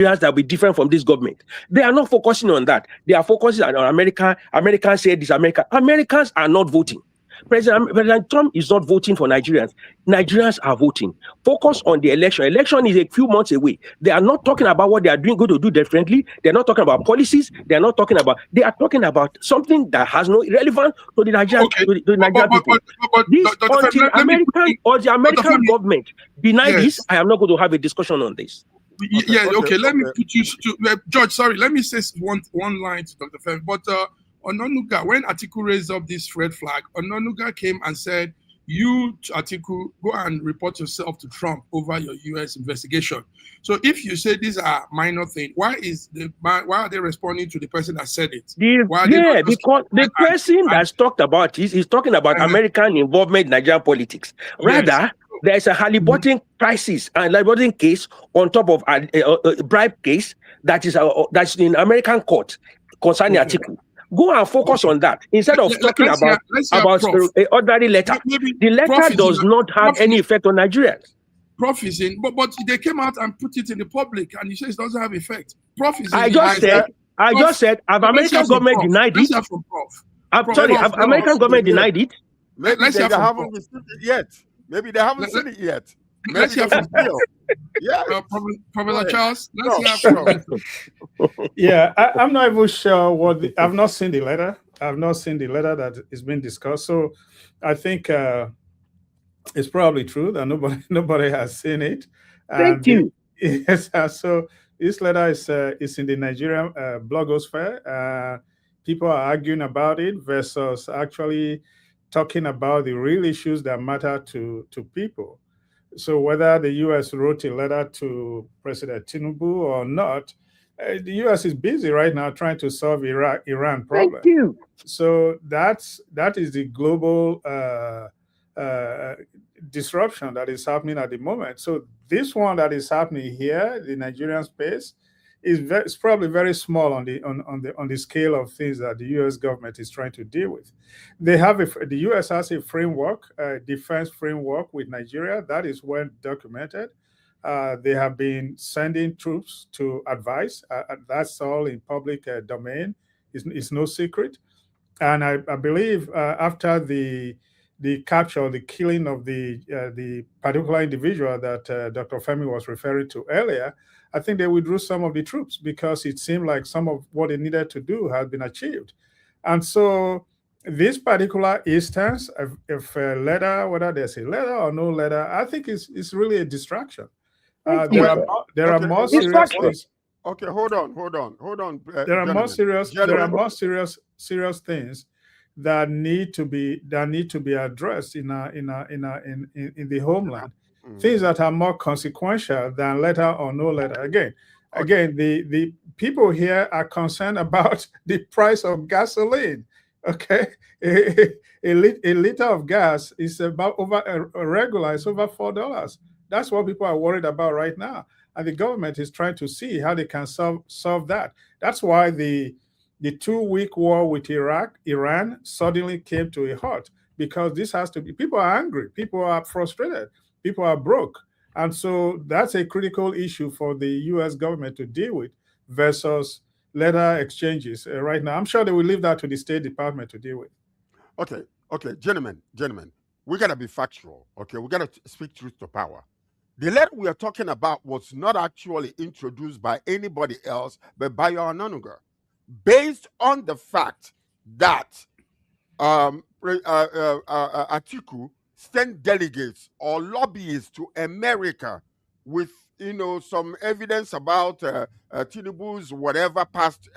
that will be different from this government. They are not focusing on that. They are focusing on America. Americans say this. Americans are not voting. President Trump is not voting for Nigerians. Nigerians are voting. Focus on the election. Election is a few months away. They are not talking about what they are going to do differently. They're not talking about policies. They are talking about something that has no relevance to the Nigerian, to the Nigerian people. Until the American government deny this, I am not going to have a discussion on this. Let me put you to George. Sorry, let me say one line to Dr. Femi. But Ononuga, when Atiku raised up this red flag, Ononuga came and said, "You, Atiku, go and report yourself to Trump over your U.S. investigation." So, if you say these are minor things, why are they responding to the person that said it? Because the person that's talked about is talking about American involvement in Nigerian politics. Rather, there is a Halliburton crisis and Halliburton case on top of a bribe case that's in American court concerning Atiku. Go and focus on that instead of talking about an ordinary letter. The letter does not have any effect on Nigerians. Prof is in, but they came out and put it in the public, and you say it doesn't have effect. Prof is in. I just said, have American government denied it? I'm sorry, have American government denied it? Let's see. They haven't received it yet. Maybe they haven't seen it yet. Let's hear from Professor Charles. Let's hear from Yeah, I'm not even sure I've not seen the letter. I've not seen the letter that is being discussed. So I think it's probably true that nobody has seen it. Thank you. Yes. So this letter is in the Nigerian blogosphere. People are arguing about it versus actually talking about the real issues that matter to people. So whether the U.S. wrote a letter to President Tinubu or not, the U.S. is busy right now trying to solve Iran problem. Thank you. So that is the global disruption that is happening at the moment. So this one that is happening here, the Nigerian space, is probably very small on the scale of things that the U.S. government is trying to deal with. The U.S. has a framework, a defense framework with Nigeria that is well documented. They have been sending troops to advise. That's all in public domain. It's no secret. And I believe after the capture, the killing of the particular individual that Dr. Femi was referring to earlier, I think they withdrew some of the troops because it seemed like some of what they needed to do had been achieved. And so this particular instance, if a letter, whether there's a letter or no letter, I think it's really a distraction. There are more serious things. Okay, hold on. There are more serious things that need to be addressed in the homeland. Things that are more consequential than letter or no letter. Again, the people here are concerned about the price of gasoline. Okay, a liter of gas is about it's over $4. That's what people are worried about right now, and the government is trying to see how they can solve that. That's why the 2-week war with Iran suddenly came to a halt, because this has to be. People are angry. People are frustrated. People are broke. And so that's a critical issue for the U.S. government to deal with versus letter exchanges right now. I'm sure they will leave that to the State Department to deal with. Okay, gentlemen, we got to be factual, okay? We got to speak truth to power. The letter we are talking about was not actually introduced by anybody else but by Ononuga, based on the fact that Atiku send delegates or lobbyists to America with, some evidence about Tinubu's whatever past,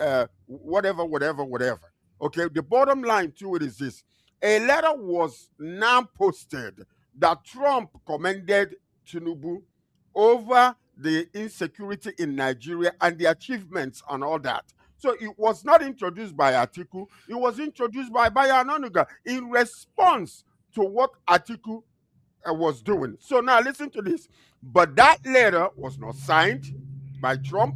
whatever. Okay, the bottom line to it is this. A letter was now posted that Trump commended Tinubu over the insecurity in Nigeria and the achievements and all that. So it was not introduced by Atiku. It was introduced by Ononuga in response to what Atiku was doing. So now listen to this. But that letter was not signed by Trump.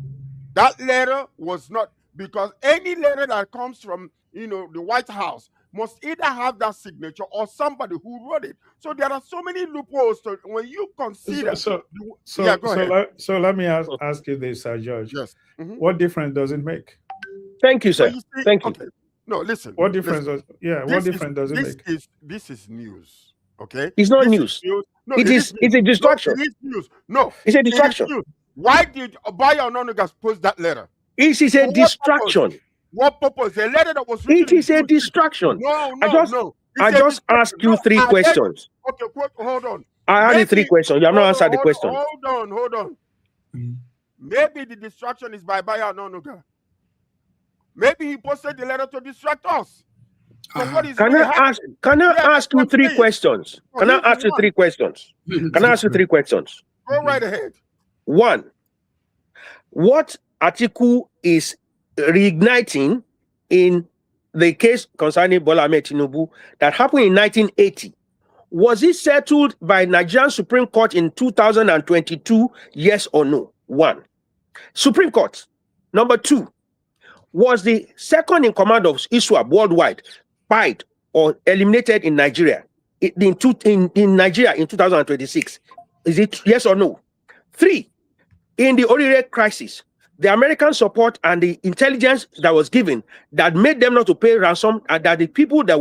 That letter was not, because any letter that comes from the White House must either have that signature or somebody who wrote it. So there are so many loopholes. So when you consider, so let me ask you this, George. Yes. What difference does it make? Thank you, sir. You see, Thank you. okay. No, listen. What difference listen. what difference does it make? This is news. Okay. It's not This news. is news. No, It's a distraction. No, it is news. No, It's a distraction. News. Why did Obayo Ononuga post that letter? It is a distraction. What purpose? A letter that was written. It is a distraction. No. I just asked you three questions. Okay, hold on. I had 3 questions. You have not answered the question. Hold on. Maybe the distraction is by Obayo Ononuga. Maybe he posted the letter to distract us. Can I ask you 3 questions? Can I ask you 3 questions? Can I ask you 3 questions? Go right ahead. 1. What article is reigniting in the case concerning Bola Ahmed Tinubu that happened in 1980? Was it settled by Nigerian Supreme Court in 2022? Yes or no? 1. Supreme Court. Number 2. Was the second in command of ISWAP worldwide fired or eliminated in Nigeria in Nigeria in 2026? Is it yes or no? 3. In the Orire crisis, the American support and the intelligence that was given that made them not to pay ransom, and that the people that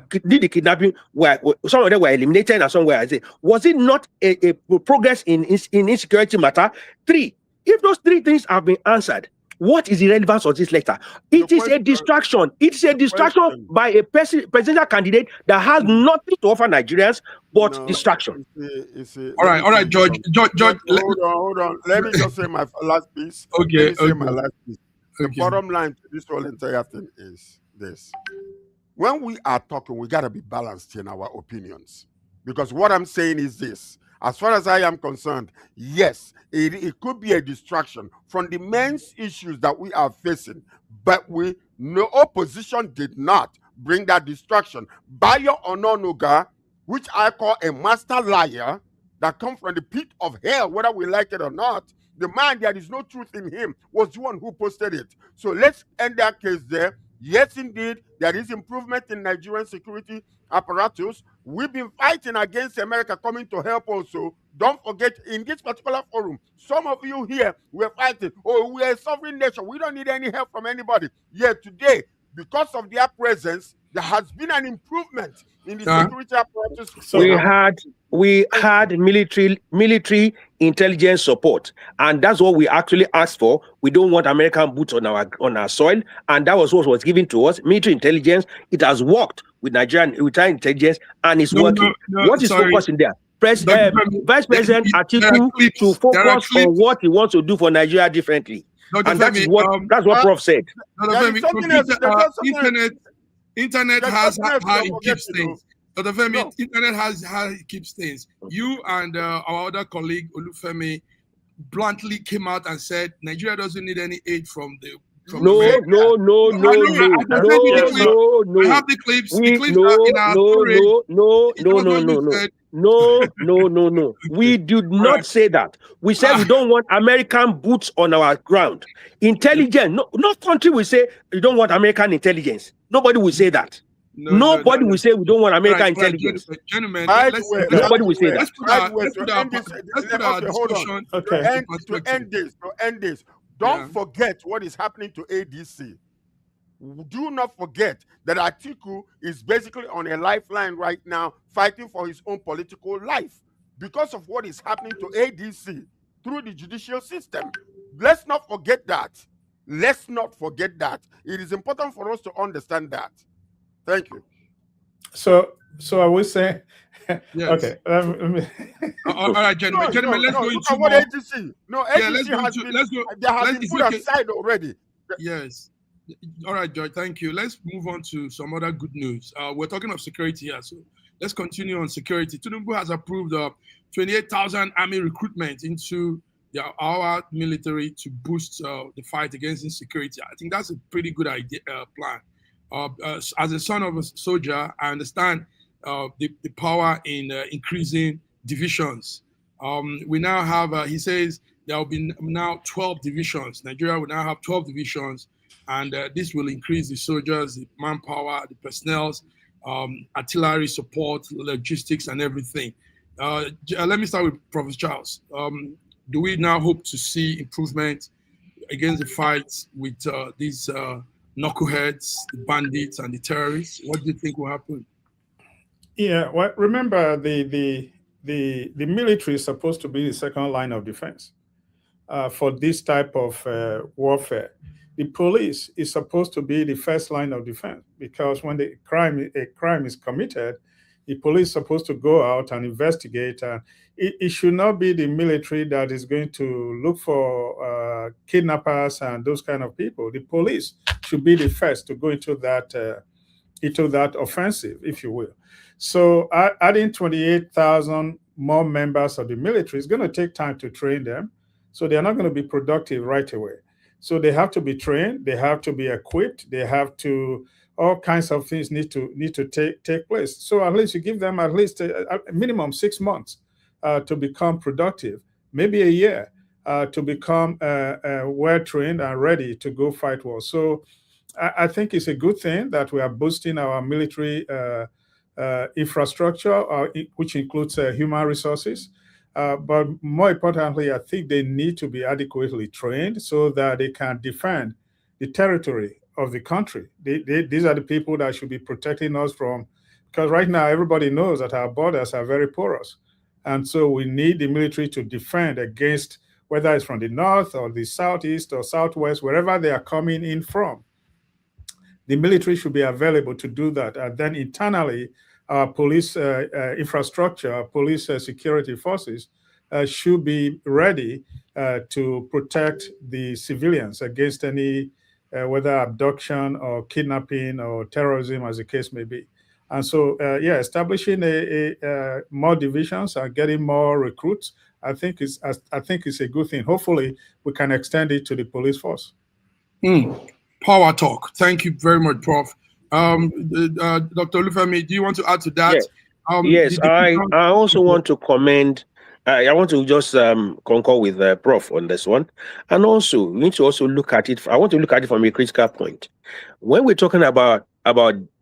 did the kidnapping were some of them were eliminated and some were. Was it not a progress in insecurity matter? 3. If those 3 things have been answered, what is the relevance of this letter? It is a distraction. It is a distraction by a presidential candidate that has nothing to offer Nigerians but distraction. All right, George. Hold on. Let me just say my last piece. Okay. My last piece. The bottom line to this whole entire thing is this. When we are talking, we got to be balanced in our opinions. Because what I'm saying is this. As far as I am concerned, yes, it could be a distraction from the main issues that we are facing, but no opposition did not bring that distraction. Bayo Ononuga, which I call a master liar, that comes from the pit of hell, whether we like it or not, the man, there is no truth in him, was the one who posted it. So let's end that case there. Yes, indeed, there is improvement in Nigerian security apparatus. We've been fighting against America coming to help also. Don't forget, in this particular forum, some of you here were fighting. Oh, we are a sovereign nation. We don't need any help from anybody. Yet today, because of their presence, there has been an improvement in the security apparatus. So we had military intelligence support, and that's what we actually asked for. We don't want American boots on our soil, and that was what was given to us. Military intelligence. It has worked with Nigerian intelligence, and it's working. What is focusing there? Vice President Atiku to focus on what he wants to do for Nigeria differently. And that's what Prof said. Internet has how it keeps things. Dr. Femi, internet has how it keeps things. You and our other colleague Olufemi bluntly came out and said Nigeria doesn't need any aid from the. No. I have the clips. The clips are in our storage. No. We did not say that. We said we don't want American boots on our ground. Intelligence. No country will say you don't want American intelligence. Nobody will say that. Nobody will say we don't want American intelligence. Gentlemen, nobody will say that. To end this. Don't forget what is happening to ADC. Do not forget that Atiku is basically on a lifeline right now, fighting for his own political life because of what is happening to ADC through the judicial system. Let's not forget that. It is important for us to understand that. Thank you. So I would say, yes. Okay. All right, gentlemen, let's go into what AGC. Has been put aside already. Yes. All right, George. Thank you. Let's move on to some other good news. We're talking of security here, so let's continue on security. Tinubu has approved 28,000 army recruitment into our military to boost the fight against insecurity. I think that's a pretty good idea plan. As a son of a soldier, I understand the power in increasing divisions. We now have, he says, there will be now 12 divisions. Nigeria will now have 12 divisions and this will increase the soldiers, the manpower, the personnel, artillery support, logistics, and everything. Let me start with Professor Charles. Do we now hope to see improvement against the fights with these knuckleheads, the bandits, and the terrorists? What do you think will happen? Yeah, well, remember the military is supposed to be the second line of defense for this type of warfare. The police is supposed to be the first line of defense, because when a crime is committed, the police is supposed to go out and investigate. It should not be the military that is going to look for kidnappers and those kind of people. The police should be the first to go into that offensive, if you will. So adding 28,000 more members of the military is going to take time to train them. So they're not going to be productive right away. So they have to be trained, they have to be equipped, they have to, all kinds of things need to take place. So at least you give them at least a minimum 6 months to become productive, maybe a year to become well trained and ready to go fight war. So I think it's a good thing that we are boosting our military infrastructure, which includes human resources. But more importantly, I think they need to be adequately trained so that they can defend the territory of the country. These are the people that should be protecting us from, because right now everybody knows that our borders are very porous. And so we need the military to defend against, whether it's from the north or the southeast or southwest, wherever they are coming in from. The military should be available to do that. And then internally, our police infrastructure, our police security forces should be ready to protect the civilians against any, whether abduction or kidnapping or terrorism, as the case may be. And so, establishing more divisions and getting more recruits, I think is a good thing. Hopefully, we can extend it to the police force. Power talk. Thank you very much, Prof. Dr. Olufemi, do you want to add to that? Yes, I also want to commend. I want to just concur with Prof on this one, and also we need to also look at it. I want to look at it from a critical point. When we're talking about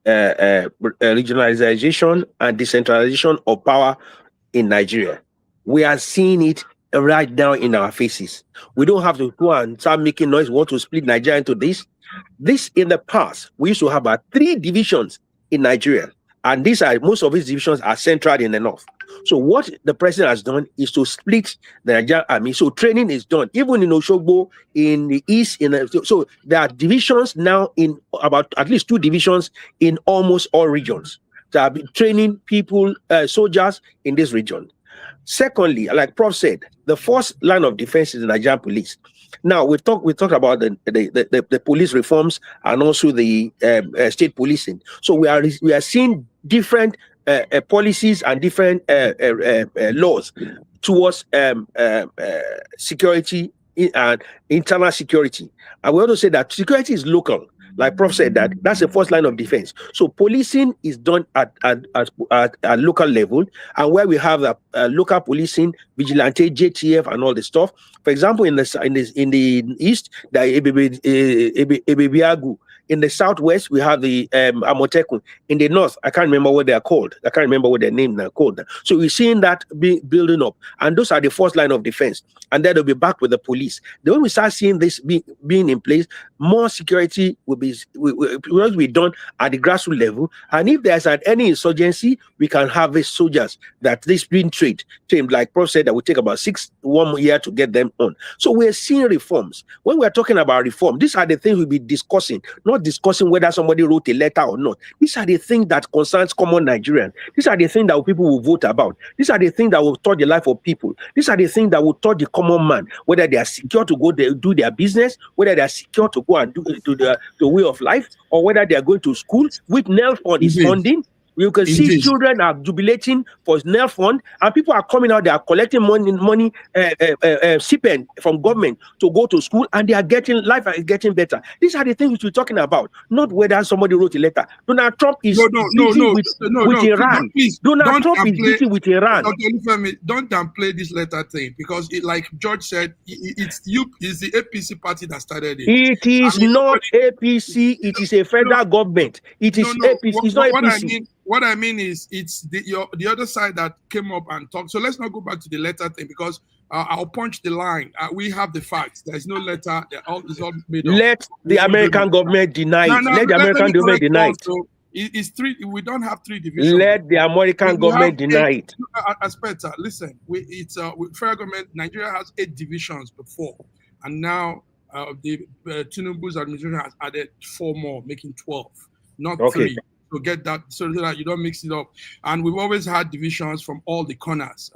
regionalization and decentralization of power in Nigeria, we are seeing it right now in our faces. We don't have to go and start making noise. We want to split Nigeria into this. This in the past, we used to have about 3 divisions in Nigeria, and most of these divisions are centered in the north. So what the president has done is to split the Nigerian army. So training is done, even in Oshogbo, in the east. So there are divisions now in about at least 2 divisions in almost all regions that have been training people, soldiers in this region. Secondly, like Prof said, the first line of defense is the Nigerian police. Now we talk about the police reforms and also the state policing. So we are seeing different policies and different laws towards security and internal security. And we also say that security is local. Like Prof said, that's the first line of defense. So policing is done at local level, and where we have the local policing, vigilante, JTF, and all the stuff. For example, in the east, the Ebebiagu. In the southwest, we have the Amotekun. In the north, I can't remember what they are called. I can't remember what their name are called. So we're seeing that building up. And those are the first line of defense. And then they'll be back with the police. Then when we start seeing this being in place, more security will be done at the grassroots level. And if there's any insurgency, we can have these soldiers that this being trained. Like Prof said, that will take about 1 year to get them on. So we're seeing reforms. When we're talking about reform, these are the things we'll be discussing. Not discussing whether somebody wrote a letter or not. These are the things that concerns common Nigerians. These are the things that people will vote about. These are the things that will touch the life of people. These are the things that will touch the common man, whether they are secure to go there, do their business, whether they are secure to go and do the way of life, or whether they are going to school with NELFund is funding. You can see Indeed. children are jubilating for nail fund, and people are coming out. They are collecting money, stipend from government to go to school, and they are getting life is getting better. These are the things we're talking about, not whether somebody wrote a letter. Donald Trump is busy with Iran. Please, Donald Trump is busy with Iran. Dr. Olufemi, don't downplay this letter thing, because like George said, it's the APC party that started it. It is not APC. It is a federal government. It is APC. It's not APC. What I mean is, it's the other side that came up and talked. So let's not go back to the letter thing, because I'll punch the line. We have the facts. There's no letter. It's all made up. Let the American government deny it. Let the American government deny it. It's three. We don't have three divisions. Let the American government deny it. Aspetta, listen. With federal government, Nigeria has 8 divisions before, and now the Tinubu's administration has added 4 more, making 12, not 3. So get that, so that you don't mix it up. And we've always had divisions from all the corners.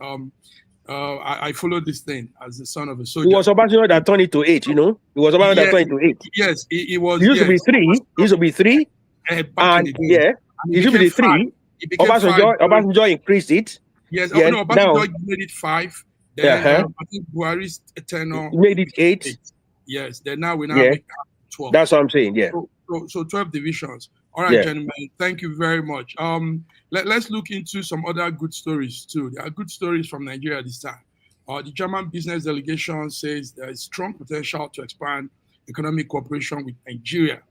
I followed this thing as the son of a soldier. It was Obasanjo that turned it to 8, you know? It was Obasanjo that turned it to 8. Yes, it was. It used to be 3. It used to be 3. And it should be the 3. Obasanjo increased it. Yes, no, Obasanjo made it 5. Then I think Buhari's tenure made it 8. Yes, then now we make 12. That's what I'm saying, yeah. So 12 divisions. All right, gentlemen, thank you very much. Let's look into some other good stories too. There are good stories from Nigeria this time. The German business delegation says there is strong potential to expand economic cooperation with Nigeria.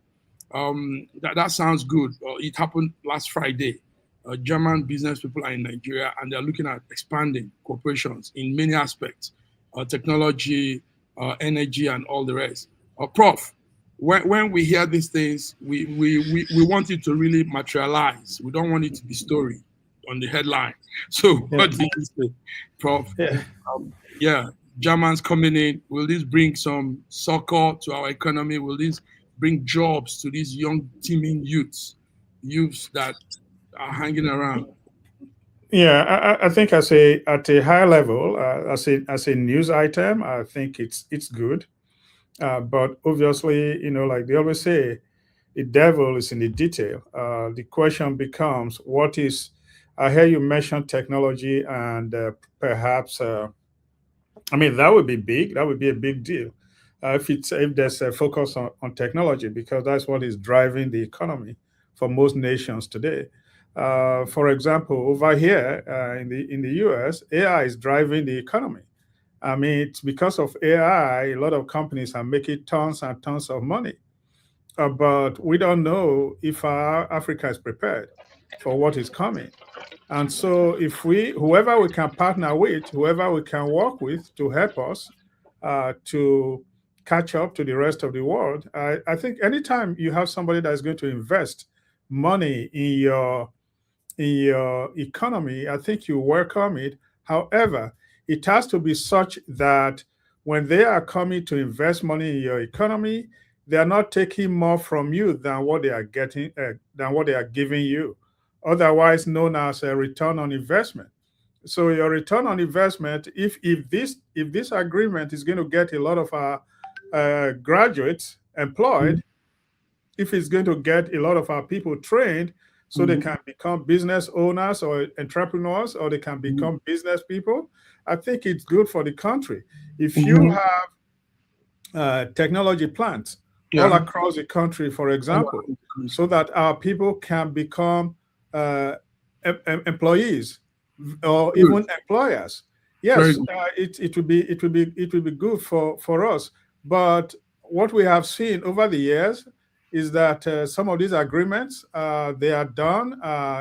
That sounds good. It happened last Friday. German business people are in Nigeria, and they're looking at expanding cooperations in many aspects, technology, energy, and all the rest. Prof, when we hear these things, we want it to really materialize. We don't want it to be story on the headline. So what do you say, Prof? Germans coming in. Will this bring some succor to our economy? Will this bring jobs to these young teeming youths that are hanging around? Yeah, I think at a high level, as a news item, I think it's good. But obviously, like they always say, the devil is in the detail. The question becomes, what is? I hear you mention technology, and perhaps, that would be big. That would be a big deal if there's a focus on technology, because that's what is driving the economy for most nations today. For example, over here in the US, AI is driving the economy. It's because of AI, a lot of companies are making tons and tons of money. But we don't know if Africa is prepared for what is coming. And so whoever we can partner with, whoever we can work with to help us to catch up to the rest of the world, I think anytime you have somebody that is going to invest money in your economy, I think you welcome it. However, it has to be such that when they are coming to invest money in your economy, they are not taking more from you than what they are getting, than what they are giving you, otherwise known as a return on investment. So your return on investment, if this agreement is going to get a lot of our graduates employed, if it's going to get a lot of our people trained, so they can become business owners or entrepreneurs, or they can become business people, I think it's good for the country. If you have technology plants all across the country, for example, so that our people can become employees or even employers, yes, it would be good for us. But what we have seen over the years is that some of these agreements, they are done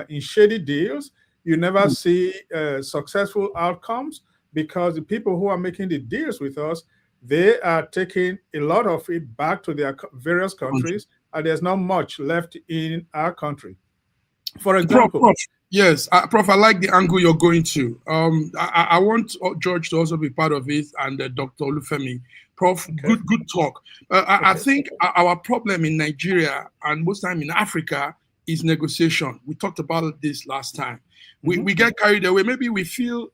in shady deals. You never see successful outcomes, because the people who are making the deals with us, they are taking a lot of it back to their various countries, and there's not much left in our country. For example, Prof, yes, Prof, I like the angle you're going to. I want George to also be part of it, and Dr. Olufemi. Prof, good talk. I think our problem in Nigeria and most time in Africa is negotiation. We talked about this last time. We get carried away. Maybe we feel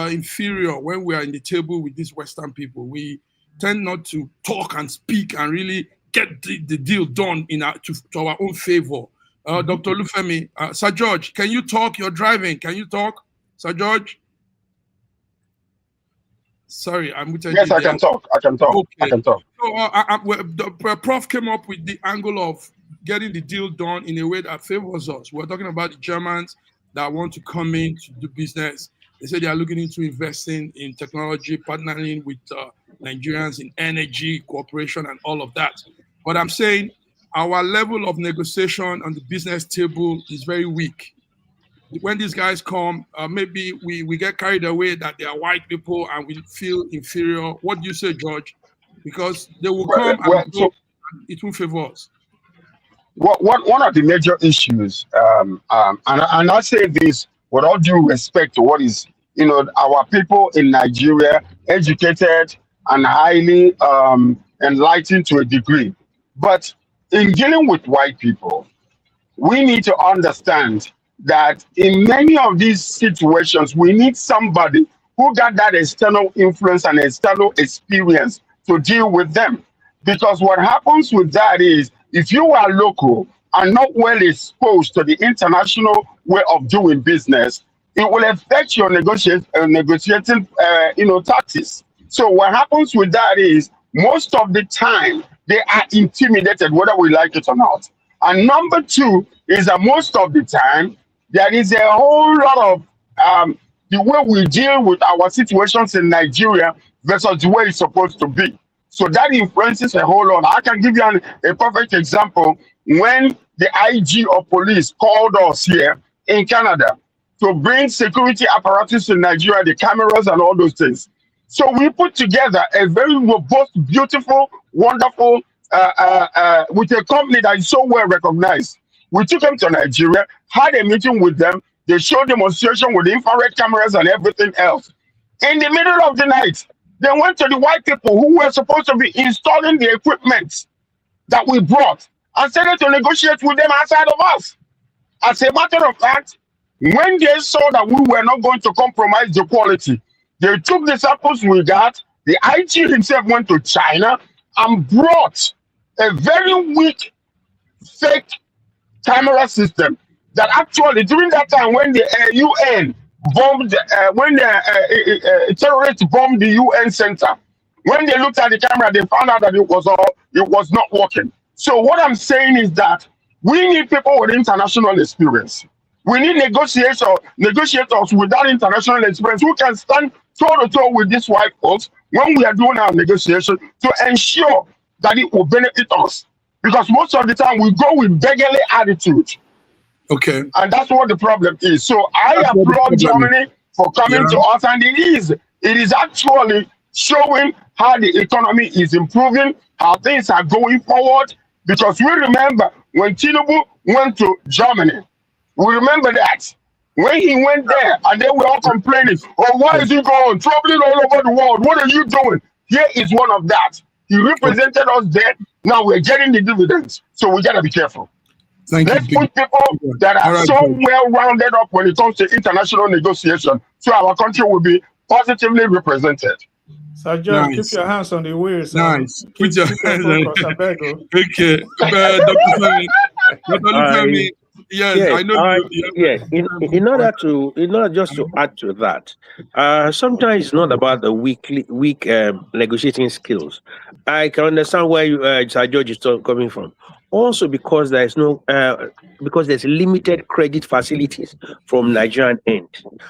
inferior when we are in the table with these Western people. We tend not to talk and speak and really get the deal done to our own favor. Dr. Lufemi. Sir George, can you talk? You're driving. Can you talk? Sir George? Sorry, I'm muted. Yes, I can talk. I can talk. Okay. I can talk. So, Prof came up with the angle of getting the deal done in a way that favors us. We're talking about the Germans that want to come in to do business. They say they are looking into investing in technology, partnering with Nigerians in energy, cooperation, and all of that. But I'm saying our level of negotiation on the business table is very weak. When these guys come, maybe we get carried away that they are white people and we feel inferior. What do you say, George? Because they will come and go, it will favor us. One of the major issues, and I say this with all due respect to what is, our people in Nigeria, educated and highly enlightened to a degree. But in dealing with white people, we need to understand that in many of these situations, we need somebody who got that external influence and external experience to deal with them. Because what happens with that is, if you are local and not well exposed to the international way of doing business, it will affect your negotiating tactics. So what happens with that is, most of the time, they are intimidated, whether we like it or not. And number two is that most of the time, there is a whole lot of the way we deal with our situations in Nigeria versus the way it's supposed to be. So that influences a whole lot. I can give you a perfect example. When the IG of police called us here in Canada to bring security apparatus in Nigeria, the cameras and all those things. So we put together a very robust, beautiful, wonderful, with a company that is so well recognized. We took them to Nigeria, had a meeting with them. They showed demonstration with infrared cameras and everything else. In the middle of the night, they went to the white people who were supposed to be installing the equipment that we brought and started to negotiate with them outside of us. As a matter of fact, when they saw that we were not going to compromise the quality, they took the samples we got. The IG himself went to China and brought a very weak, fake camera system that actually, during that time when the UN bombed, when the terrorists bombed the UN center, when they looked at the camera, they found out that it was not working. So what I'm saying is that we need people with international experience. We need negotiators with that international experience who can stand toe-to-toe with these white folks when we are doing our negotiation to ensure that it will benefit us. Because most of the time we go with beggarly attitude. Okay. And that's what the problem is. So I applaud Germany for coming to us, and it is actually showing how the economy is improving, how things are going forward. Because we remember when Tinubu went to Germany, we remember that. When he went there, and they were all complaining, oh, why is he going? Traveling all over the world. What are you doing? Here is one of that. He represented us there. Now we're getting the dividends. So we got to be careful. Let's put people that are so well-rounded up when it comes to international negotiation, so our country will be positively represented. Sir John, keep your hands on the wheels. Nice. Put your hands on the Okay. Dr. Lufemi, yes, I know. In order just to add to that, sometimes it's not about the weak negotiating skills. I can understand where Sir George is coming from. Also, because there's limited credit facilities from Nigerian end,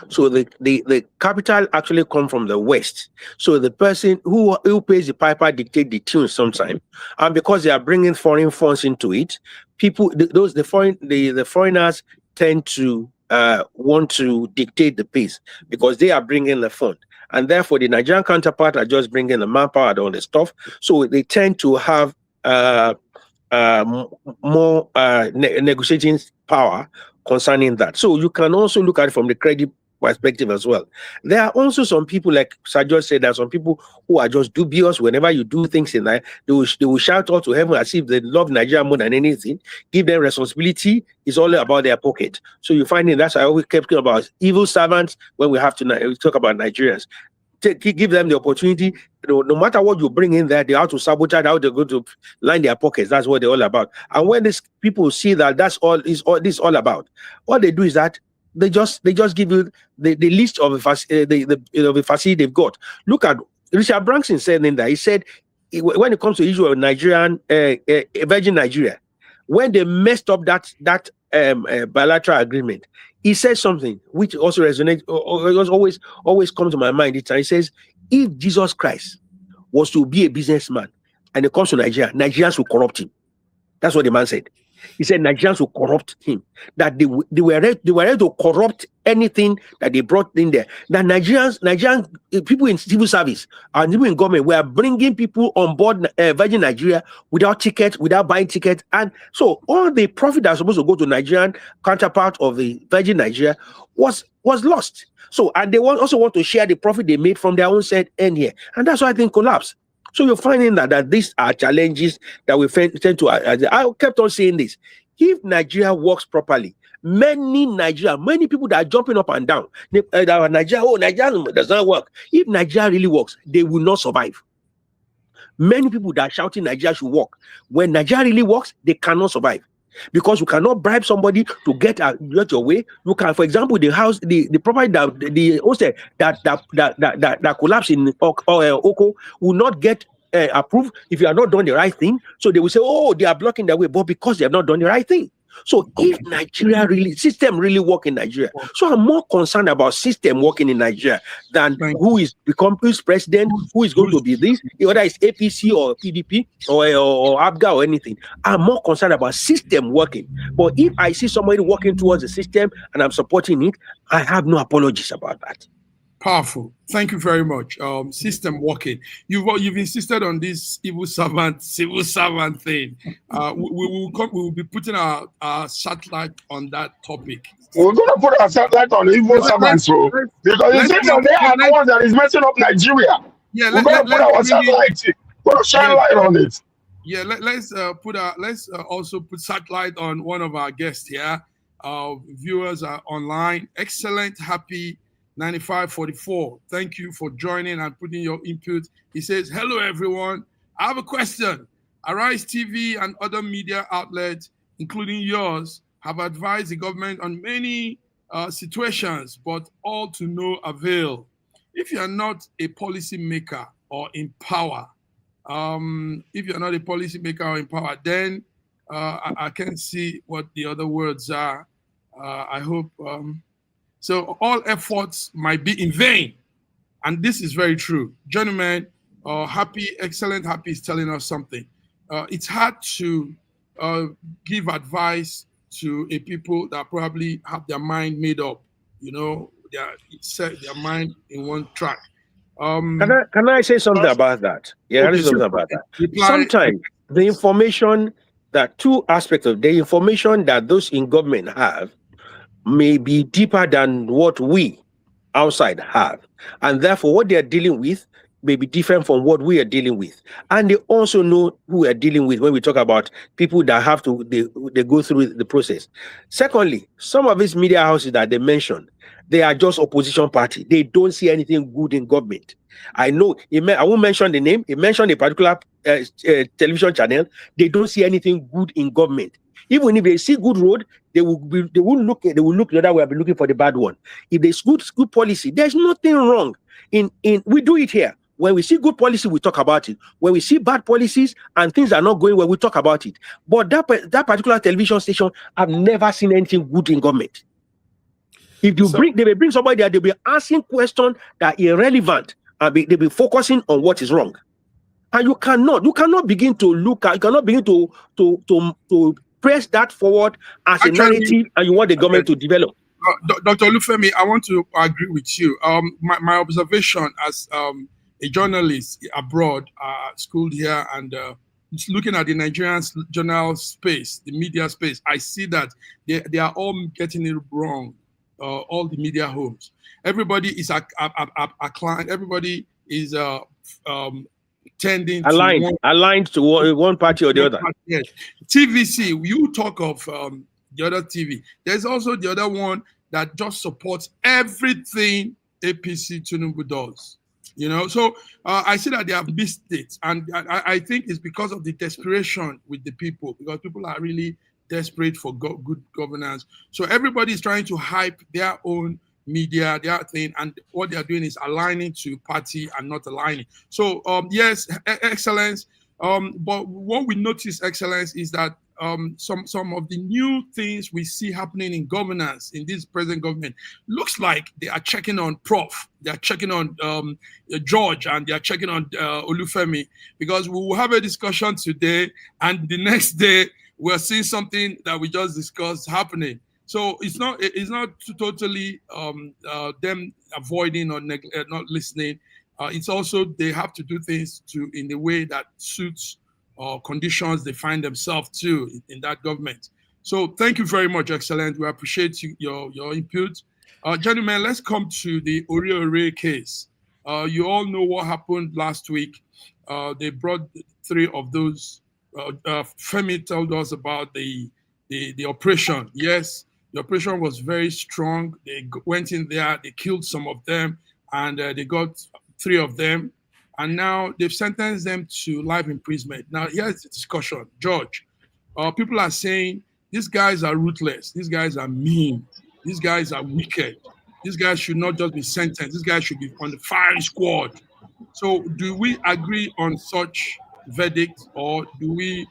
so the capital actually come from the West. So the person who pays the piper dictate the tune sometimes, and because they are bringing foreign funds into it, the foreigners tend to want to dictate the pace because they are bringing the fund. And therefore, the Nigerian counterpart are just bringing the manpower and all the stuff. So they tend to have more negotiating power concerning that. So you can also look at it from the credit perspective as well. There are also some people, like Sir George said, there are some people who are just dubious. Whenever you do things in that, they will shout out to heaven as if they love Nigeria more than anything. Give them responsibility. It's all about their pocket. So you find it. That's why I always kept talking about evil servants when we have to talk about Nigerians. give them the opportunity. No matter what you bring in there, they have to sabotage, how they're going to line their pockets. That's what they're all about. And when these people see that that's all this is all about, what they do is that they just give you the list of the facility they've got. Look at Richard Branson said in there. He said when it comes to the issue of Nigerian Virgin Nigeria, when they messed up that bilateral agreement, he says something which also resonates, always comes to my mind. He says, if Jesus Christ was to be a businessman and it comes to Nigeria, Nigerians will corrupt him. That's what the man said. He said Nigerians will corrupt him. That they were ready to corrupt anything that they brought in there. That Nigerian people in civil service and people in government were bringing people on board Virgin Nigeria without tickets, without buying tickets, and so all the profit that was supposed to go to Nigerian counterpart of the Virgin Nigeria was lost. So, and they also want to share the profit they made from their own set end here, and that's why I think collapse. So you're finding that these are challenges that we tend to. I kept on saying this. If Nigeria works properly, many people that are jumping up and down, Nigeria does not work. If Nigeria really works, they will not survive. Many people that are shouting Nigeria should work. When Nigeria really works, they cannot survive. Because you cannot bribe somebody to get your way. You can, for example, the property that collapsed in Oko will not get approved if you are not doing the right thing. So they will say, oh, they are blocking their way, but because they have not done the right thing. So if Nigeria system really work in Nigeria, so I'm more concerned about system working in Nigeria than who's president, who is going to be this, whether it's APC or PDP or ABGA or anything. I'm more concerned about system working. But if I see somebody working towards the system and I'm supporting it, I have no apologies about that. Powerful. Thank you very much. System working. You've insisted on this civil servant thing. We will be putting our satellite on that topic. We're going to put our satellite on the evil servants, because it seems that they are the ones that is messing up Nigeria. Yeah, we're going to put our satellite. We're going to shine light on it. Yeah, let's also put satellite on one of our guests here. Viewers are online. Excellent, happy 9544. Thank you for joining and putting your input. He says, hello, everyone. I have a question. Arise TV and other media outlets, including yours, have advised the government on many situations, but all to no avail. If you are not a policy maker or in power, then I can't see what the other words are. I hope... So all efforts might be in vain. And this is very true. Gentlemen, Excellent Happy is telling us something. It's hard to give advice to a people that probably have their mind made up. They set their mind in one track. Can I say something about that? Yeah, okay, something about that. Sometimes the information, that two aspects of the information that those in government have may be deeper than what we outside have, and therefore what they are dealing with may be different from what we are dealing with. And they also know who we are dealing with when we talk about people that have to they go through the process. Secondly, some of these media houses that they mentioned, they are just opposition party. They don't see anything good in government. I know. I won't mention the name. He mentioned a particular television channel. They don't see anything good in government. Even if they see good road, they will look the other way and be looking for the bad one. If there's good policy, there's nothing wrong in we do it here. When we see good policy, we talk about it. When we see bad policies and things are not going well, we talk about it. But that particular television station, I've never seen anything good in government. If they will bring somebody there, they'll be asking questions that are irrelevant, and they'll be focusing on what is wrong. And you cannot begin to look at, you cannot begin to press that forward as a narrative, and you want the government to develop. Dr. Olufemi, I want to agree with you. My observation as a journalist abroad, schooled here, and looking at the Nigerian journal space, the media space, I see that they are all getting it wrong. All the media homes, everybody is a client. Everybody is tending aligned to one party or the other. Yes. TVC, you talk of the other TV. There's also the other one that just supports everything APC Tinubu does. You know, so I see that they have missed it, and I think it's because of the desperation with the people, because people are really desperate for good governance. So everybody is trying to hype their own media, their thing, and what they are doing is aligning to party and not aligning. So yes, excellence. But what we notice, excellence, is that some of the new things we see happening in governance in this present government looks like they are checking on Prof. They are checking on George, and they are checking on Olufemi, because we will have a discussion today, and the next day we're seeing something that we just discussed happening. So it's not totally them avoiding or not listening. It's also they have to do things in the way that suits conditions they find themselves too in that government. So thank you very much, Excellent. We appreciate your input. Gentlemen, let's come to the Ore case. You all know what happened last week. They brought 3 of those. Femi told us about the operation. Yes, the operation was very strong. They went in there, they killed some of them, and they got 3 of them. And now they've sentenced them to life imprisonment. Now, here's the discussion. George, people are saying these guys are ruthless. These guys are mean. These guys are wicked. These guys should not just be sentenced. These guys should be on the firing squad. So do we agree on such verdict, or do we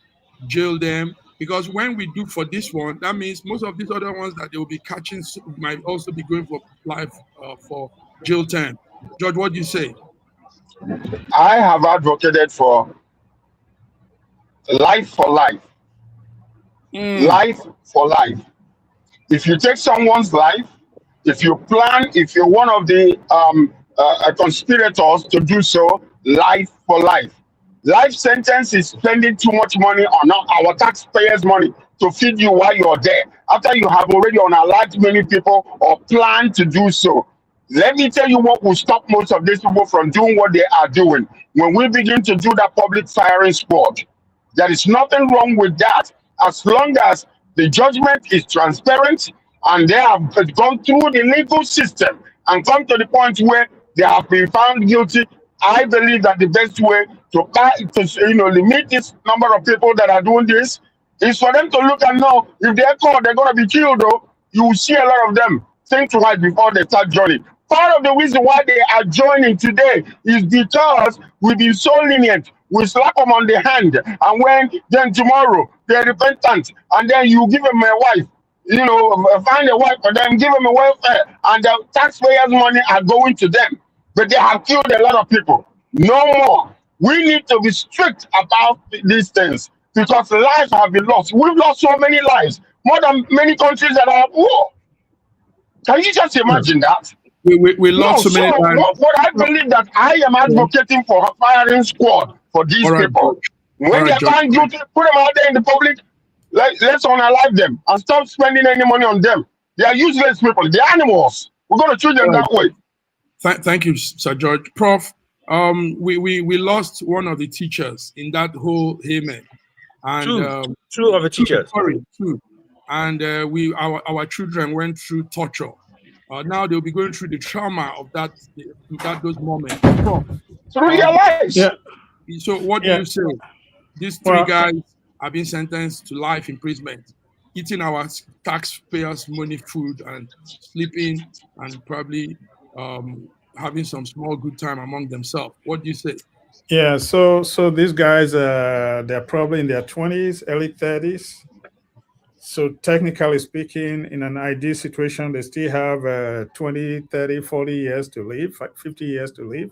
jail them? Because when we do for this one, that means most of these other ones that they will be catching might also be going for life for jail term. George, what do you say? I have advocated for life for life. Life for life. If you take someone's life, if you're one of the conspirators to do so, life for life. Life sentence is spending too much money on our taxpayers' money to feed you while you're there, after you have already unalived many people or plan to do so. Let me tell you what will stop most of these people from doing what they are doing. When we begin to do that public firing squad, there is nothing wrong with that, as long as the judgment is transparent and they have gone through the legal system and come to the point where they have been found guilty. I believe that the best way to limit this number of people that are doing this is for them to look and know if they're caught, they're going to be killed. Though you will see a lot of them think twice before they start joining. Part of the reason why they are joining today is because we've been so lenient. We slap them on the hand, and then tomorrow they're repentant, and then you give them a wife, find a wife for them, give them a welfare, and the taxpayers' money are going to them. But they have killed a lot of people. No more. We need to be strict about these things, because lives have been lost. We've lost so many lives, more than many countries that are at war. Can you just imagine that? We lost so many lives. What I believe that I am advocating for a firing squad for these people. When they are found guilty, put them out there in the public. Let's unalive them and stop spending any money on them. They are useless people. They're animals. We're going to treat them that way. Thank you, Sir George. Prof, we lost one of the teachers in that whole Hayman. And two of the teachers. Two. And our children went through torture. Now they'll be going through the trauma of those moments. Through your lives. Yeah. So what do you say? These 3 guys have been sentenced to life imprisonment, eating our taxpayers' money, food, and sleeping, and probably having some small good time among themselves. What do you say? Yeah. So these guys, they're probably in their 20s, early 30s. So technically speaking, in an ideal situation, they still have 20, 30, 40 years to live, 50 years to live.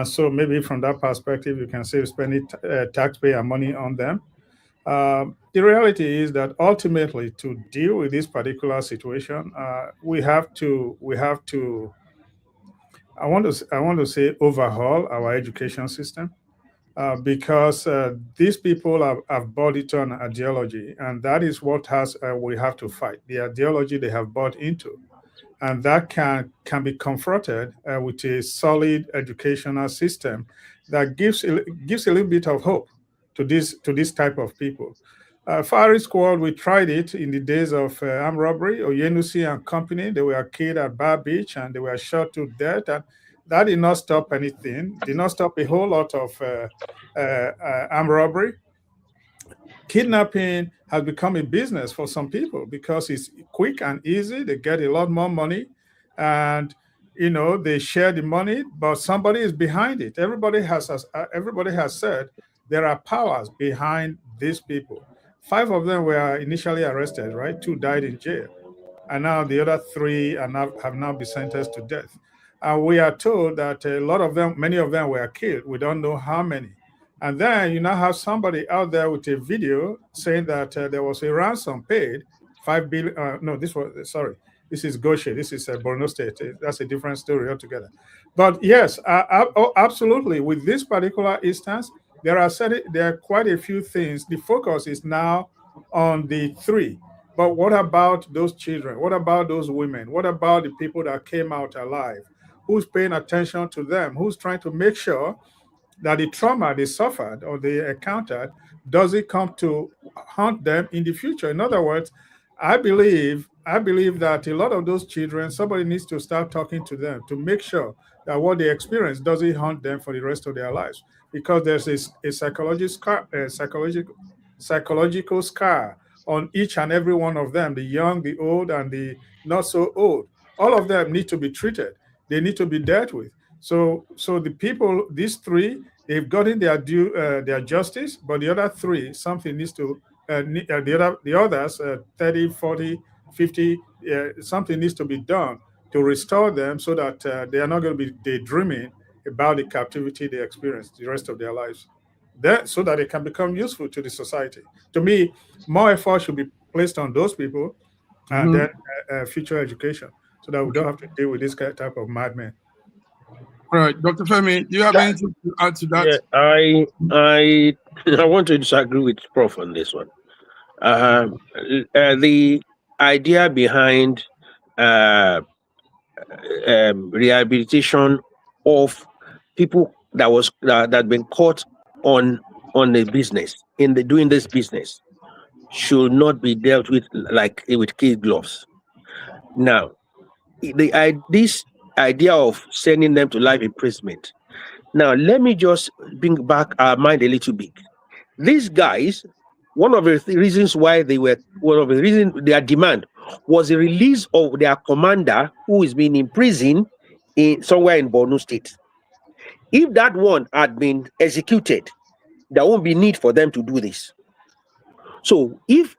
So maybe from that perspective, you can save spending taxpayer money on them. The reality is that ultimately, to deal with this particular situation, we have to. I want to say overhaul our education system. Because these people have bought into an ideology, and that is what we have to fight, the ideology they have bought into. And that can be confronted with a solid educational system that gives a little bit of hope to this type of people. Firing squad, we tried it in the days of armed robbery. Oyenusi and company, they were killed at Bar Beach and they were shot to death. And that did not stop anything, did not stop a whole lot of armed robbery. Kidnapping has become a business for some people because it's quick and easy. They get a lot more money, and they share the money, but somebody is behind it. Everybody has said there are powers behind these people. 5 of them were initially arrested, right? 2 died in jail, and now the other 3 have now been sentenced to death. And we are told that many of them were killed. We don't know how many. And then you now have somebody out there with a video saying that there was a ransom paid, 5 billion. This is Goshe. This is Borno State. That's a different story altogether. But yes, absolutely. With this particular instance, there are quite a few things. The focus is now on the 3. But what about those children? What about those women? What about the people that came out alive? Who's paying attention to them? Who's trying to make sure that the trauma they suffered or they encountered doesn't come to haunt them in the future? In other words, I believe that a lot of those children, somebody needs to start talking to them to make sure that what they experience doesn't haunt them for the rest of their lives. Because there's a psychological scar on each and every one of them, the young, the old, and the not so old. All of them need to be treated. They need to be dealt with. So the people, these 3, they've gotten their justice, but the other 3, something needs to, the others, 30, 40, 50, something needs to be done to restore them so that they are not going to be daydreaming about the captivity they experienced the rest of their lives, so that they can become useful to the society. To me, more effort should be placed on those people and then future education, so that we don't have to deal with this type of madmen. All right, Dr. Femi, do you have anything to add to that? Yeah, I want to disagree with Prof on this one. The idea behind rehabilitation of people that been caught on the business doing this business should not be dealt with like with kid gloves. Now, this idea of sending them to life imprisonment. Now, let me just bring back our mind a little bit. These guys, one of the reasons why their demand was the release of their commander who is being imprisoned somewhere in Borno State. If that one had been executed, there won't be need for them to do this. So if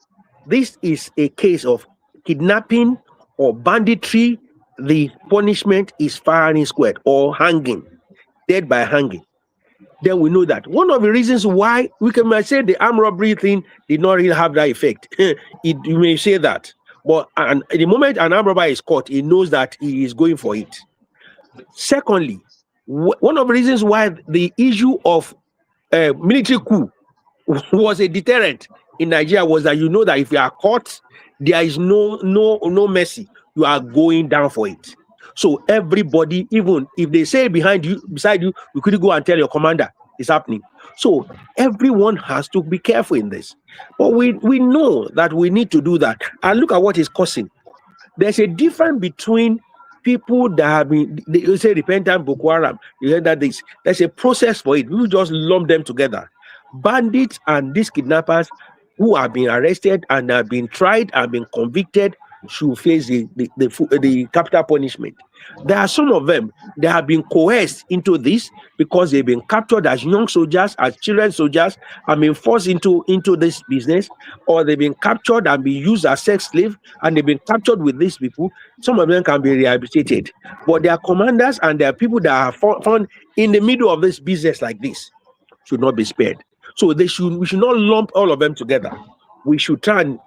this is a case of kidnapping or banditry, the punishment is firing squad or hanging, dead by hanging. Then we know that one of the reasons why we can say the armed robbery thing did not really have that effect. You may say that, but the moment an armed robber is caught, he knows that he is going for it. Secondly, one of the reasons why the issue of military coup was a deterrent in Nigeria was that that if you are caught, there is no mercy. You are going down for it. So everybody, even if they say beside you, you couldn't go and tell your commander it's happening. So everyone has to be careful in this. But we know that we need to do that. And look at what is causing. There's a difference between people that have been, they say repentant Boko Haram. You hear that there's a process for it. We just lump them together. Bandits and these kidnappers who have been arrested and have been tried and been convicted should face the capital punishment. There are some of them that have been coerced into this because they've been captured as young soldiers, as children soldiers, and been forced into this business, or they've been captured and been used as sex slaves, and they've been captured with these people. Some of them can be rehabilitated, but their commanders and their people that are found in the middle of this business like this should not be spared. So we should not lump all of them together. We should try and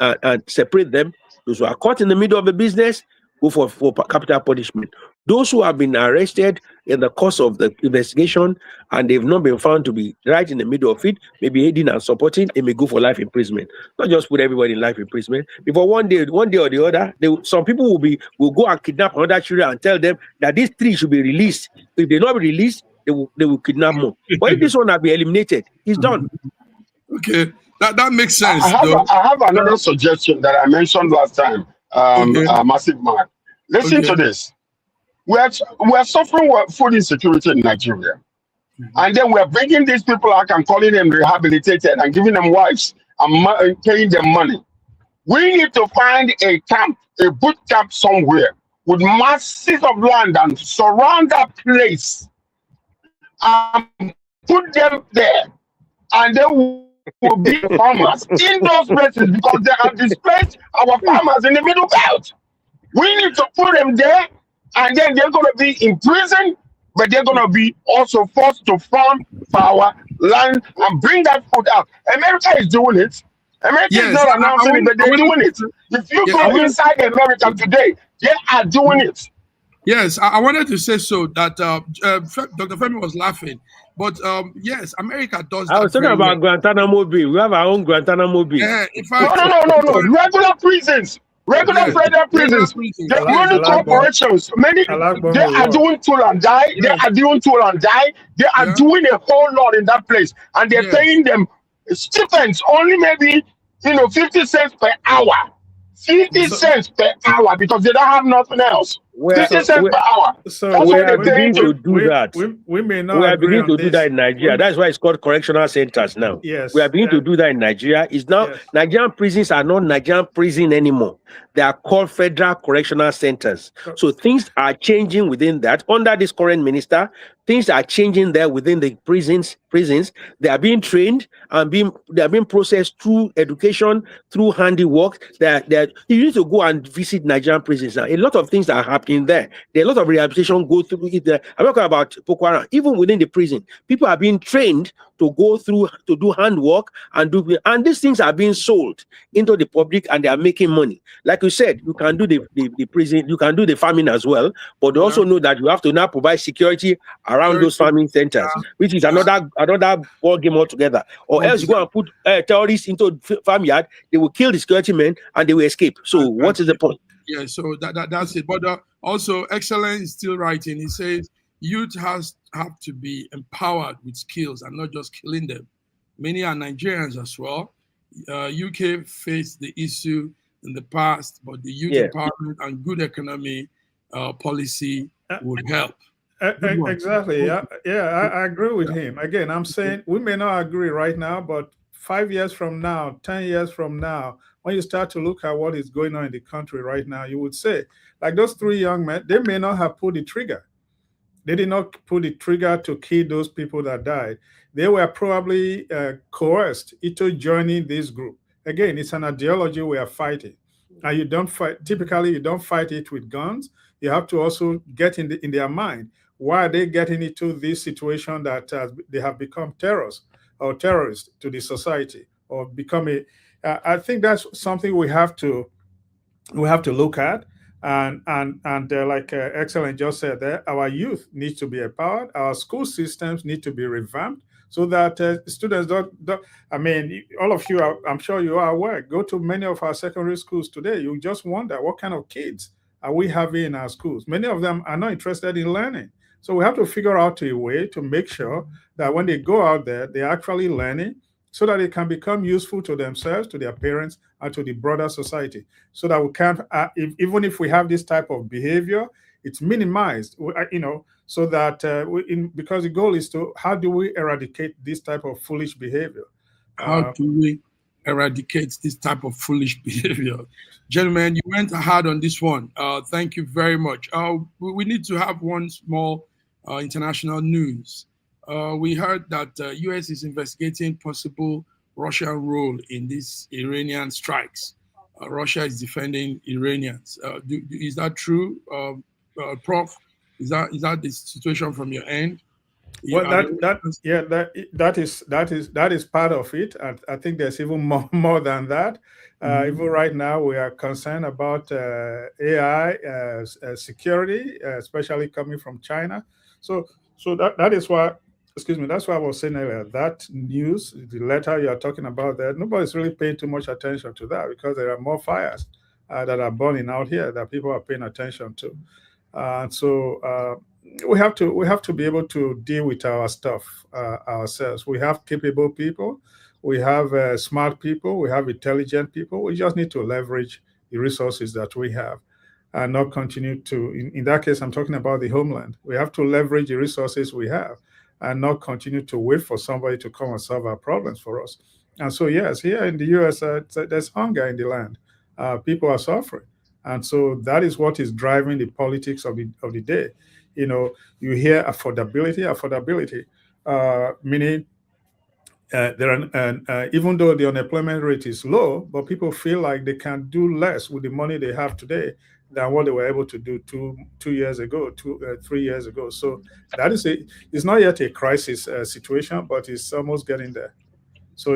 separate them. Those who are caught in the middle of the business go for capital punishment. Those who have been arrested in the course of the investigation and they've not been found to be right in the middle of it, maybe aiding and supporting, they may go for life imprisonment. Not just put everybody in life imprisonment. Before one day or the other, some people will go and kidnap another children and tell them that these 3 should be released. If they not be released, they will kidnap more. But if this one has been eliminated, it's done. Okay. That makes sense. I have another suggestion that I mentioned last time, Massive Man. Listen to this. we're suffering with food insecurity in Nigeria. And then we're bringing these people out and calling them rehabilitated and giving them wives and paying them money. We need to find a camp, a boot camp somewhere with masses of land and surround that place and put them there. And they will be farmers in those places because they have displaced our farmers in the middle belt. We need to put them there, and then they're going to be in prison, but they're going to be also forced to farm for our land and bring that food out. America is doing it. America is not announcing it, but they're doing it. If you go inside America today, they are doing it. Yes, I wanted to say so that Dr. Femi was laughing. But yes, America does that. I was talking about Guantanamo Bay. We have our own Guantanamo Bay. Yeah, in fact, no. Regular prisons. Regular federal prisons. The money corporations, many they are doing tool and die. They are doing tool and die. They are doing a whole lot in that place, and they're paying them stipends only maybe 50 cents per hour. 50 cents per hour because they don't have nothing else. 50 cents per hour. So we are beginning to do that. We may not. We are beginning to do that in Nigeria. That's why it's called correctional centers now. Yes. We are beginning to do that in Nigeria. It's now Nigerian prisons are not Nigerian prison anymore. They are called federal correctional centers. So things are changing within that. Under this current minister, things are changing there within the prisons. They are being trained and they are being processed through education, through handiwork. You need to go and visit Nigerian prisons now. A lot of things are happening there. There are a lot of rehabilitation go through it there. I'm talking about Boko Haram. Even within the prison, people are being trained to go through to do handwork and these things are being sold into the public and they are making money. Like you said, you can do the prison, you can do the farming as well, but you also know that you have to now provide security around those farming centers, which is another ball game altogether. Or else you go and put terrorists into farmyard, they will kill the security men and they will escape. So what is the point? Yeah, so that's it. But also, Excellence is still writing. He says youth have to be empowered with skills and not just killing them. Many are Nigerians as well. UK faced the issue in the past, but the youth empowerment and good economy policy would help. Exactly. I agree with him. Again, I'm saying we may not agree right now, but 5 years from now, 10 years from now, when you start to look at what is going on in the country right now, you would say, like those three young men, they may not have pulled the trigger. They did not pull the trigger to kill those people that died. They were probably coerced into joining this group. Again, it's an ideology we are fighting. And you don't fight, typically you don't fight it with guns. You have to also get in their mind. Why are they getting into this situation that they have become terrorists to the society or become I think that's something we have to look at. And like Excellent just said there, our youth needs to be empowered. Our school systems need to be revamped so that students don't. I mean, all of you, I'm sure you are aware, go to many of our secondary schools today. You just wonder what kind of kids are we having in our schools. Many of them are not interested in learning. So we have to figure out a way to make sure that when they go out there, they're actually learning so that it can become useful to themselves, to their parents, and to the broader society. So that we can, even if we have this type of behavior, it's minimized, so that because the goal is how do we eradicate this type of foolish behavior? How do we eradicate this type of foolish behavior? Gentlemen, you went hard on this one. Thank you very much. We need to have one small international news. We heard that U.S. is investigating possible Russian role in these Iranian strikes. Russia is defending Iranians. Is that true, Prof? Is that the situation from your end? Well, that is part of it. I think there's even more than that. Even right now, we are concerned about AI security, especially coming from China. So that is why. Excuse me, that's why I was saying earlier, that news, the letter you are talking about there, nobody's really paying too much attention to that because there are more fires that are burning out here that people are paying attention to. So we have to be able to deal with our stuff ourselves. We have capable people, we have smart people, we have intelligent people. We just need to leverage the resources that we have. and not continue to, in that case, I'm talking about the homeland. We have to leverage the resources we have and not continue to wait for somebody to come and solve our problems for us. And so, yes, here in the US, there's hunger in the land. People are suffering. And so that is what is driving the politics of the day. You know, you hear affordability, meaning even though the unemployment rate is low, but people feel like they can do less with the money they have today than what they were able to do 2 years ago, 3 years ago. So that is it's not yet a crisis situation, but it's almost getting there. So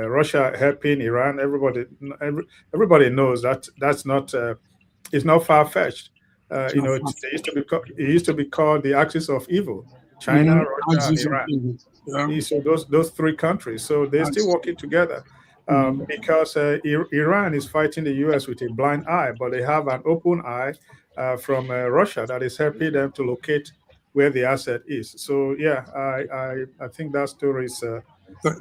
Russia helping Iran. Everybody knows that that's not it's not far fetched. You know, it used to be called the axis of evil: China, Russia, and Iran. Yeah. So those three countries. So they're still working together because Iran is fighting the U.S. with a blind eye, but they have an open eye from Russia that is helping them to locate where the asset is. So yeah, I think that story is.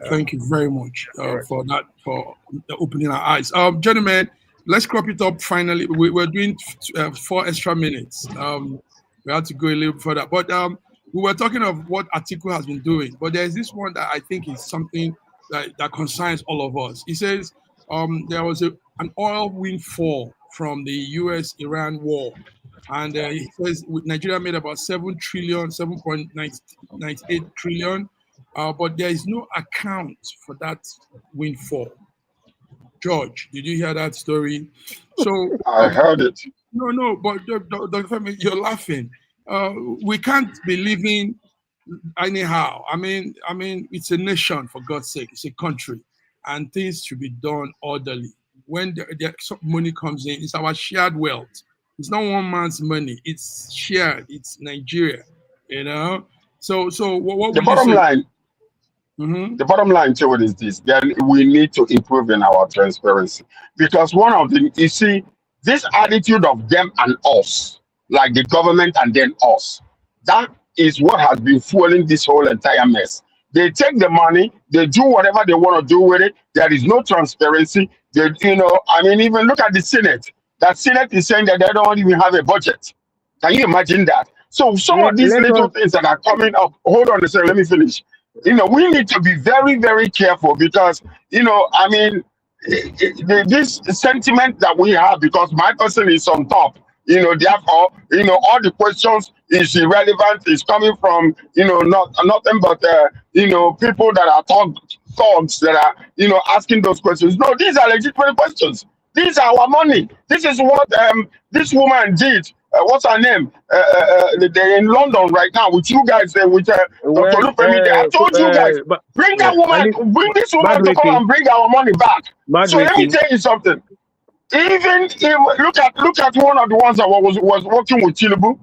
Thank you very much for that, for opening our eyes, gentlemen. Let's crop it up. Finally, we're doing 4 extra minutes. We have to go a little further, but we were talking of what Atiku has been doing, but there's this one that I think is something that concerns all of us. He says there was an oil windfall from the U.S.-Iran war, and he says Nigeria made about 7.98 trillion, but there is no account for that windfall. George, did you hear that story? So I heard it. No, but Dr. Femi, you're laughing. We can't be living anyhow. I mean, it's a nation, for God's sake. It's a country, and things should be done orderly. When the money comes in, it's our shared wealth. It's not one man's money. It's shared. It's Nigeria. You know. So what the bottom line? The bottom line to it is this: then we need to improve in our transparency, because one of the, you see, this attitude of them and us, like the government and then us, that is what has been fueling this whole entire mess. They take the money, they do whatever they want to do with it. There is no transparency. They, even look at the Senate. That Senate is saying that they don't even have a budget. Can you imagine that? So some of these little things that are coming up. Hold on a second, let me finish. We need to be very, very careful, because this sentiment that we have, because my person is on top, therefore, all the questions is irrelevant. It's coming from, nothing but, people that are thugs that are, asking those questions. No, these are legitimate questions. These are our money. This is what this woman did. What's her name? They're in London right now with you guys. With Dr. Lufemi. I told you guys, bring that woman, bring this woman to come and bring our money back. So let me tell you something. Even if, look at one of the ones that was working with Tinubu.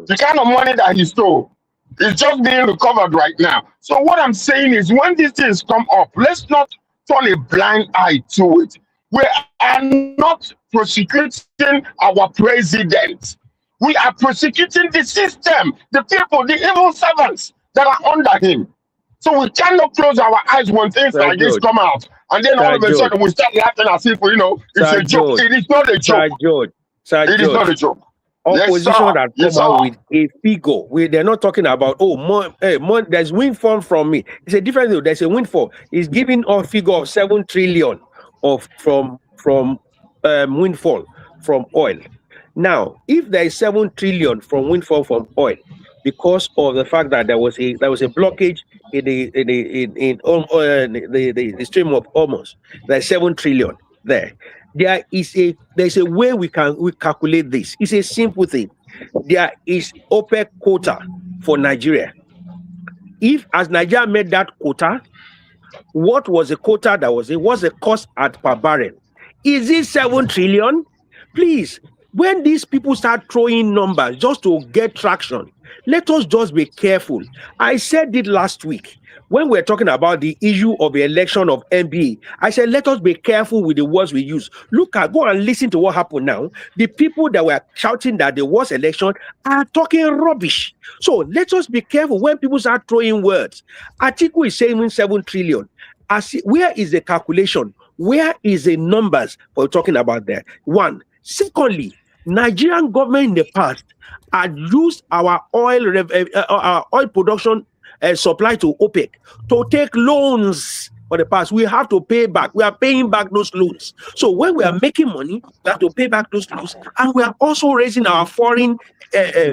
The kind of money that he stole is just being recovered right now. So what I'm saying is, when these things come up, let's not turn a blind eye to it. We are not prosecuting our president. We are prosecuting the system, the people, the evil servants that are under him. So we cannot close our eyes when things like this come out, and then all of a sudden we start laughing as if it's a joke. It is not a joke. It is not a joke. Opposition that come out with a figure. They're not talking about there's windfall from me. It's a different thing. There's a windfall. It's giving a figure of 7 trillion from windfall from oil. Now, if there is 7 trillion from windfall from oil, because of the fact that there was a blockage in the stream of Hormuz, there's 7 trillion there. There's a way we calculate this. It's a simple thing. There is OPEC quota for Nigeria. If as Nigeria made that quota, what was the quota that was it? What's the cost per barrel? Is it 7 trillion? Please, when these people start throwing numbers just to get traction, let us just be careful. I said it last week when we were talking about the issue of the election of NBA. I said, let us be careful with the words we use. Go and listen to what happened now. The people that were shouting that there was election are talking rubbish. So let us be careful when people start throwing words. Atiku is saying 7 trillion. Where is the calculation? Where is the numbers we're talking about there? 1, Secondly, Nigerian government in the past had used our oil production supply to OPEC to take loans for the past. We have to pay back. We are paying back those loans. So when we are making money, we have to pay back those loans, and we are also raising our foreign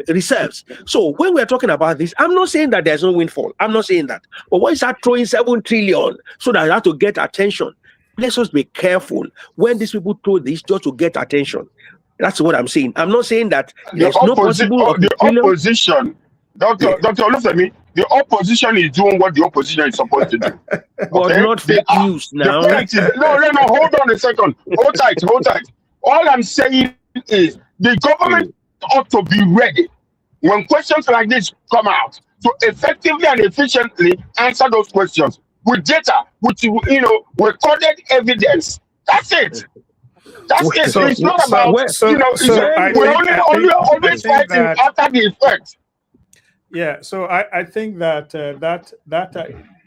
reserves. So when we are talking about this, I'm not saying that there's no windfall. I'm not saying that. But when you start throwing 7 trillion so that you have to get attention, let's just be careful when these people throw this just to get attention. That's what I'm saying. I'm not saying that there's no possible of the opposition. Dr. Olufemi, the opposition is doing what the opposition is supposed to do. But not fake news now. The point is, no, hold on a second. Hold tight. All I'm saying is the government ought to be ready when questions like this come out to effectively and efficiently answer those questions with data, with recorded evidence. That's it. That's it. So it's not about we're always fighting after the effect. Yeah, so I think that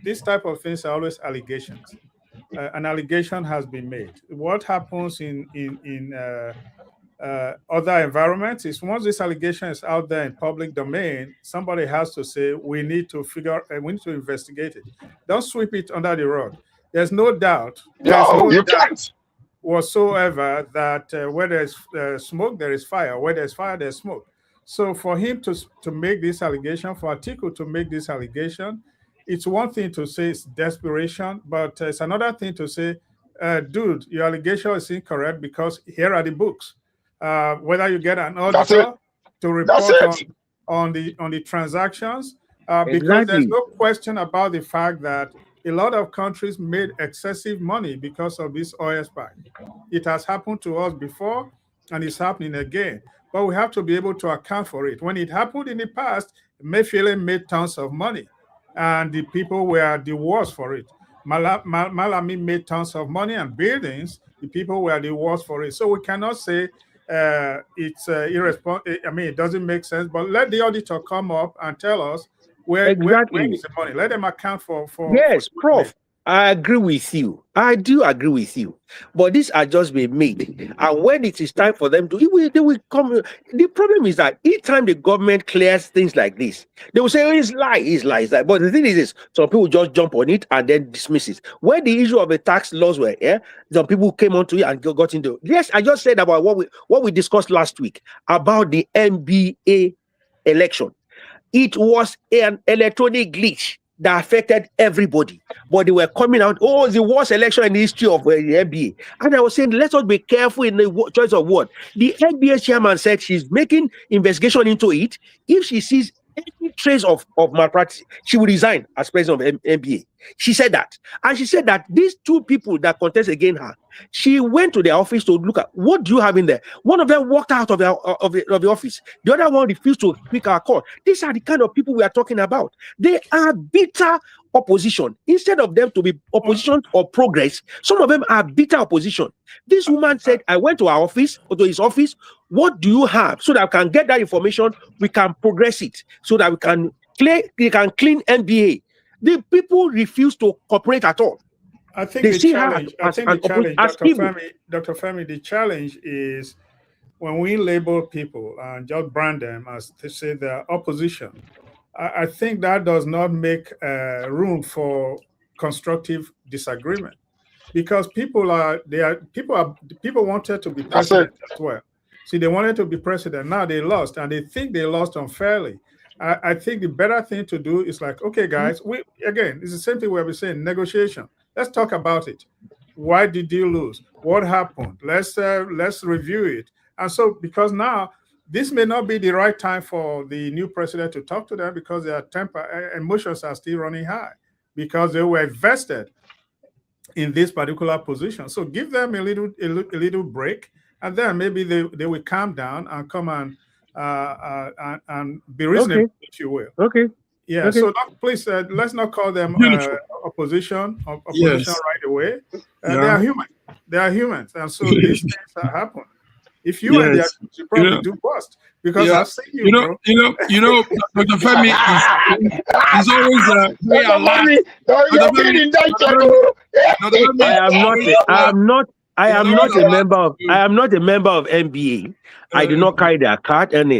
this type of things are always allegations. An allegation has been made. What happens in other environments is once this allegation is out there in public domain, somebody has to say we need to investigate it. Don't sweep it under the rug. There's no doubt. You can't. Whatsoever that where there's smoke, there is fire. Where there's fire, there's smoke. So for him to make this allegation, for Atiku to make this allegation, it's one thing to say it's desperation, but it's another thing to say, dude, your allegation is incorrect because here are the books. Whether you get an auditor to report on the transactions, because there's no question about the fact that a lot of countries made excessive money because of this oil spike. It has happened to us before, and it's happening again. But we have to be able to account for it. When it happened in the past, Mayfield made tons of money, and the people were the worst for it. Malami made tons of money and buildings. The people were the worst for it. So we cannot say it's irresponsible. I mean, it doesn't make sense. But let the auditor come up and tell us where is the money. Let them account for. Yes, Prof. I agree with you. I do agree with you. But these are just being made. And when it is time for them to, they will come. The problem is that each time the government clears things like this, they will say, oh, it's lies. But the thing is this, some people just jump on it and then dismiss it. When the issue of the tax laws were here, some people came onto it and got into it. Yes, I just said about what we discussed last week about the NBA election. It was an electronic glitch that affected everybody, but they were coming out, oh, the worst election in the history of the NBA. And I was saying, let us be careful in the choice of word. The NBA chairman said she's making investigation into it. If she sees any trace of malpractice, she will resign as president of NBA. She said that. And she said that these two people that contest against her, she went to their office to look at what do you have in there. One of them walked out of the office. The other one refused to pick our call. These are the kind of people we are talking about. They are bitter opposition. Instead of them to be opposition or progress, some of them are bitter opposition. This woman said, I went to our office, or to his office. What do you have? So that I can get that information, we can progress it, so that we can clean NBA. The people refuse to cooperate at all. I think the challenge, Dr. Femi, the challenge is when we label people and just brand them as they say they're opposition. I think that does not make room for constructive disagreement, because people wanted to be president as well. See, they wanted to be president. Now they lost, and they think they lost unfairly. I think the better thing to do is like, okay, guys, it's the same thing we have been saying, negotiation. Let's talk about it. Why did you lose? What happened? Let's review it. And so, because now this may not be the right time for the new president to talk to them, because their emotions are still running high, because they were vested in this particular position. So give them a little break, and then maybe they will calm down and come and be reasonable, if you will. Okay. Yeah. Okay. So please, let's not call them opposition right away. They are human. They are humans, and so these things happen. If you are there, you probably do worst, because I've seen you. Dr. Femi is always very alive. I I am not a member of NBA. I do not carry their card. And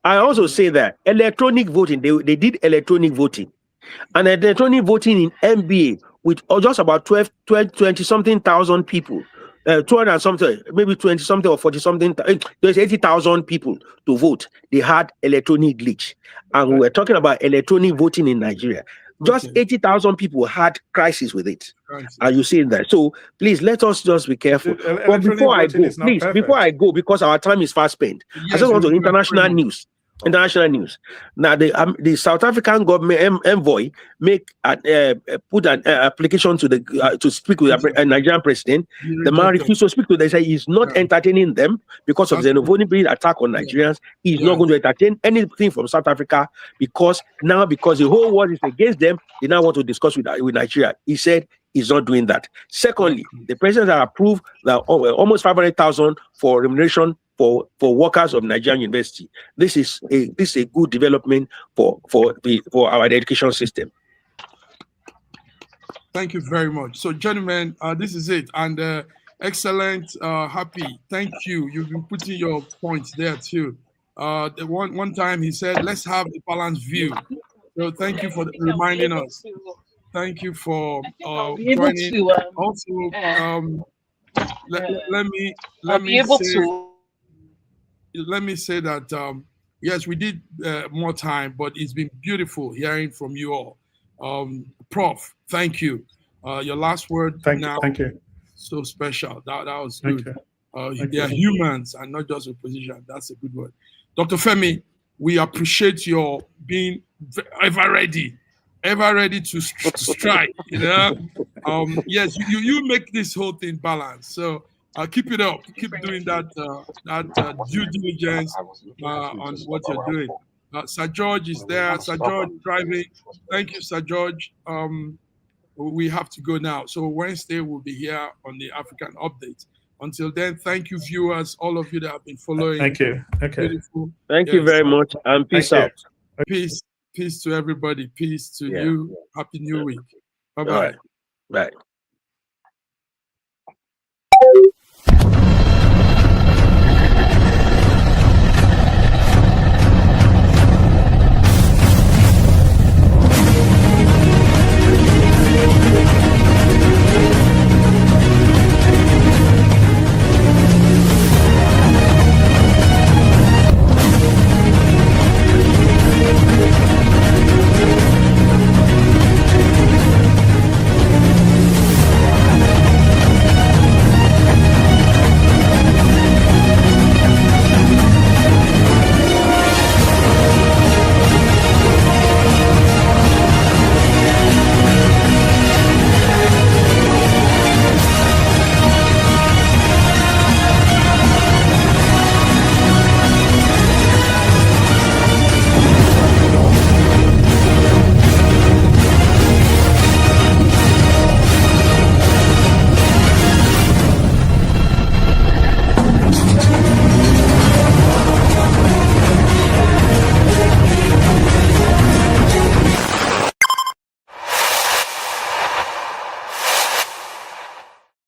I also say that electronic voting, they did electronic voting. And electronic voting in NBA with just about 20 something thousand people, 200 something, maybe 20 something or 40 something, there's 80,000 people to vote. They had electronic glitch. And we were talking about electronic voting in Nigeria. Just 80,000 people had crisis with it. Are you seeing that? So please let us just be careful. But before I go, because our time is fast spent, I just want to international news. International news. Now, the South African government envoy put an application to speak with a Nigerian president. The man refused to speak to them. They say he's not entertaining them because of the xenophobic attack on Nigerians. He's not going to entertain anything from South Africa because the whole world is against them, they now want to discuss with Nigeria. He said he's not doing that. Secondly, the president has approved that almost 500,000 for remuneration for workers of Nigerian university. This is a good development for our education system. Thank you very much. So, gentlemen, this is it, and excellent, happy. Thank you. You've been putting your points there too. One time he said, "Let's have a balanced view." So, thank you for reminding us. Thank you for joining. Also, let me say that yes, we did more time, but it's been beautiful hearing from you all. Prof, thank you. Your last word. Thank you. So special. That was good. They are humans and not just a position. That's a good word. Dr. Femi, we appreciate your being ever ready to strike. You know, yes, you make this whole thing balanced. So keep it up. Keep doing that due diligence on what you're doing. Sir George is there. Sir George driving. Thank you, Sir George. We have to go now. So Wednesday we'll be here on the African Update. Until then, thank you, viewers, all of you that have been following. Thank you. Okay. Beautiful. Thank you very much, and peace out. Peace to everybody. Peace to you. Happy New Week. Bye-bye. Right.